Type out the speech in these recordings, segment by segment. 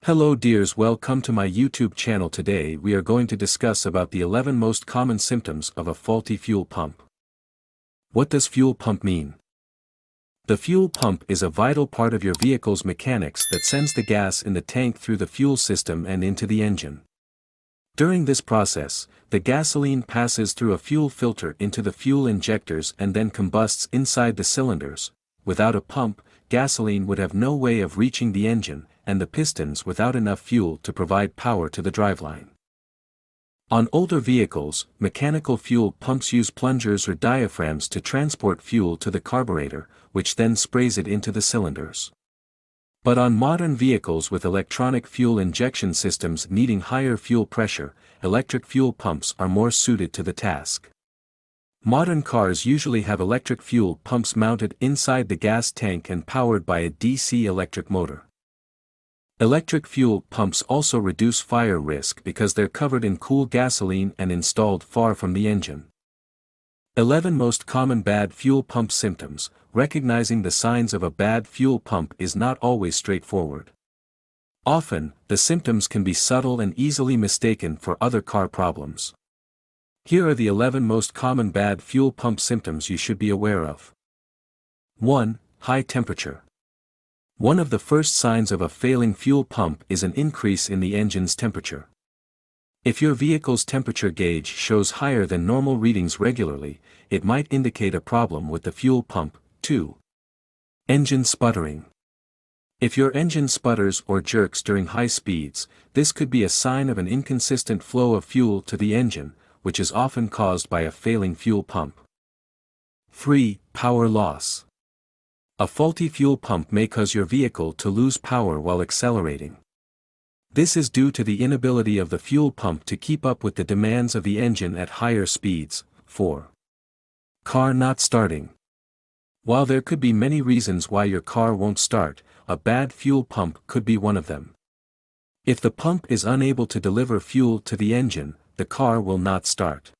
Hello dears, welcome to my YouTube channel. Today we are going to discuss about the 11 most common symptoms of a faulty fuel pump. What does fuel pump mean? The fuel pump is a vital part of your vehicle's mechanics that sends the gas in the tank through the fuel system and into the engine. During this process, the gasoline passes through a fuel filter into the fuel injectors and then combusts inside the cylinders. Without a pump, gasoline would have no way of reaching the engine, and the pistons without enough fuel to provide power to the driveline. On older vehicles, mechanical fuel pumps use plungers or diaphragms to transport fuel to the carburetor, which then sprays it into the cylinders. But on modern vehicles with electronic fuel injection systems needing higher fuel pressure, electric fuel pumps are more suited to the task. Modern cars usually have electric fuel pumps mounted inside the gas tank and powered by a DC electric motor. Electric fuel pumps also reduce fire risk because they're covered in cool gasoline and installed far from the engine. 11 most common bad fuel pump symptoms. Recognizing the signs of a bad fuel pump is not always straightforward. Often, the symptoms can be subtle and easily mistaken for other car problems. Here are the 11 most common bad fuel pump symptoms you should be aware of. 1. High temperature. One of the first signs of a failing fuel pump is an increase in the engine's temperature. If your vehicle's temperature gauge shows higher than normal readings regularly, it might indicate a problem with the fuel pump. 2. Engine sputtering. If your engine sputters or jerks during high speeds, this could be a sign of an inconsistent flow of fuel to the engine, which is often caused by a failing fuel pump. 3. Power loss. A faulty fuel pump may cause your vehicle to lose power while accelerating. This is due to the inability of the fuel pump to keep up with the demands of the engine at higher speeds. 4. Car not starting. While there could be many reasons why your car won't start, a bad fuel pump could be one of them. If the pump is unable to deliver fuel to the engine, the car will not start.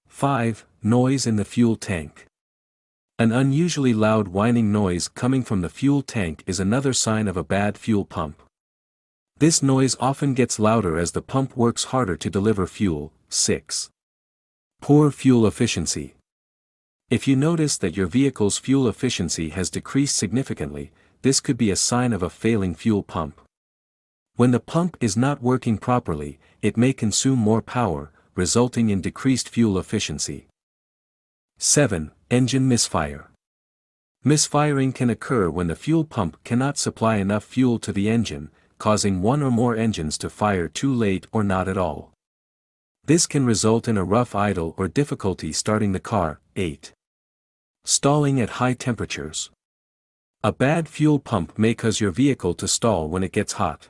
5. Noise in the fuel tank. An unusually loud whining noise coming from the fuel tank is another sign of a bad fuel pump. This noise often gets louder as the pump works harder to deliver fuel. 6. Poor fuel efficiency. If you notice that your vehicle's fuel efficiency has decreased significantly, this could be a sign of a failing fuel pump. When the pump is not working properly, it may consume more power, resulting in decreased fuel efficiency. 7. Engine misfire. Misfiring can occur when the fuel pump cannot supply enough fuel to the engine, causing one or more engines to fire too late or not at all. This can result in a rough idle or difficulty starting the car. 8. Stalling at high temperatures. A bad fuel pump may cause your vehicle to stall when it gets hot.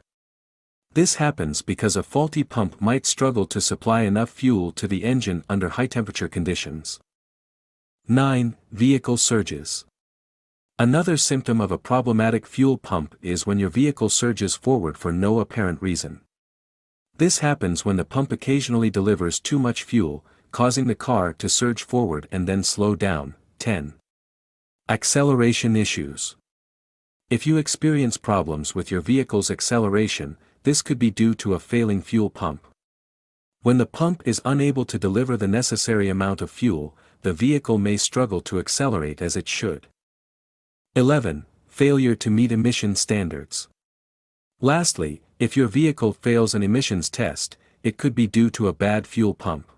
This happens because a faulty pump might struggle to supply enough fuel to the engine under high temperature conditions. 9. Vehicle surges. Another symptom of a problematic fuel pump is when your vehicle surges forward for no apparent reason. This happens when the pump occasionally delivers too much fuel, causing the car to surge forward and then slow down. 10. Acceleration issues. If you experience problems with your vehicle's acceleration, this could be due to a failing fuel pump. When the pump is unable to deliver the necessary amount of fuel, the vehicle may struggle to accelerate as it should. 11. Failure to meet emission standards. Lastly, if your vehicle fails an emissions test, it could be due to a bad fuel pump.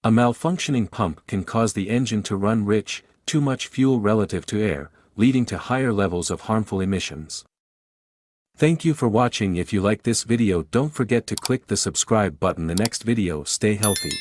A malfunctioning pump can cause the engine to run rich, too much fuel relative to air, leading to higher levels of harmful emissions. Thank you for watching. If you like this video, don't forget to click the subscribe button. The next video. Stay healthy.